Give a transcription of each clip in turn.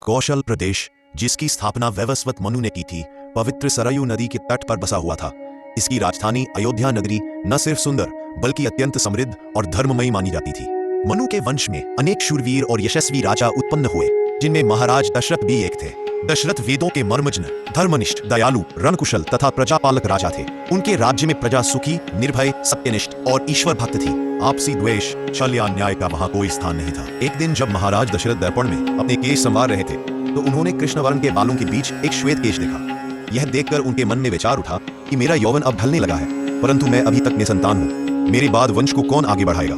कौशल प्रदेश, जिसकी स्थापना वैवस्वत मनु ने की थी, पवित्र सरयू नदी के तट पर बसा हुआ था। इसकी राजधानी अयोध्या नगरी न सिर्फ सुंदर बल्कि अत्यंत समृद्ध और धर्ममयी मानी जाती थी। मनु के वंश में अनेक शूरवीर और यशस्वी राजा उत्पन्न हुए, जिनमें महाराज दशरथ भी एक थे। दशरथ वेदों के मर्मज्ञ, धर्मनिष्ठ, दयालु, रणकुशल तथा प्रजापालक राजा थे। उनके राज्य में प्रजा सुखी, निर्भय, सत्यनिष्ठ और ईश्वर भक्त थी। आपसी द्वेष, छल या अन्याय का वहां कोई स्थान नहीं था। एक दिन जब महाराज दशरथ दर्पण में अपने केश संवार रहे थे, तो उन्होंने कृष्ण वर्ण के बालों के बीच एक श्वेत केश देखा। यह देखकर उनके मन में विचार उठा कि मेरा यौवन अब ढलने लगा है, परंतु मैं अभी तक निसंतान हूँ। मेरे बाद वंश को कौन आगे बढ़ाएगा?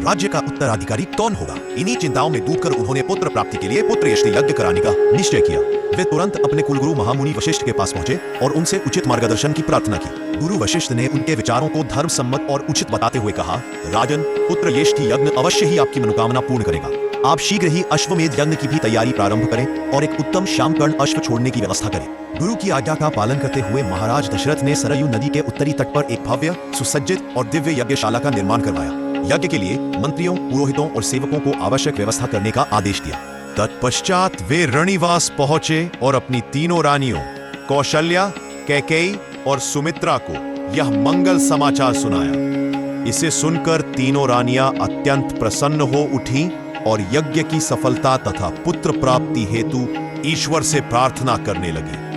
राज्य का उत्तराधिकारी कौन होगा? इन्हीं चिंताओं में डूबकर उन्होंने पुत्र प्राप्ति के लिए पुत्र यष्टि यज्ञ कराने का निश्चय किया। वे तुरंत अपने कुलगुरु महामुनि वशिष्ठ के पास पहुंचे और उनसे उचित मार्गदर्शन की प्रार्थना की। गुरु वशिष्ठ ने उनके विचारों को धर्म सम्मत और उचित बताते हुए कहा, राजन, पुत्र यष्टि यज्ञ अवश्य ही आपकी मनोकामना पूर्ण करेगा। आप शीघ्र ही अश्वमेध यज्ञ की भी तैयारी प्रारंभ करें और एक उत्तम श्यामकर्ण अश्व छोड़ने की व्यवस्था करें। गुरु की आज्ञा का पालन करते हुए महाराज दशरथ ने सरयू नदी के उत्तरी तट पर एक भव्य, सुसज्जित और दिव्य यज्ञशाला का निर्माण करवाया। यज्ञ के लिए मंत्रियों, पुरोहितों और सेवकों को आवश्यक व्यवस्था करने का आदेश दिया। तत्पश्चात वे रणिवास पहुंचे और अपनी तीनों रानियों कौशल्या, कैकेयी और सुमित्रा को यह मंगल समाचार सुनाया। इसे सुनकर तीनों रानियां अत्यंत प्रसन्न हो उठीं और यज्ञ की सफलता तथा पुत्र प्राप्ति हेतु ईश्वर से प्रार्थना करने लगी।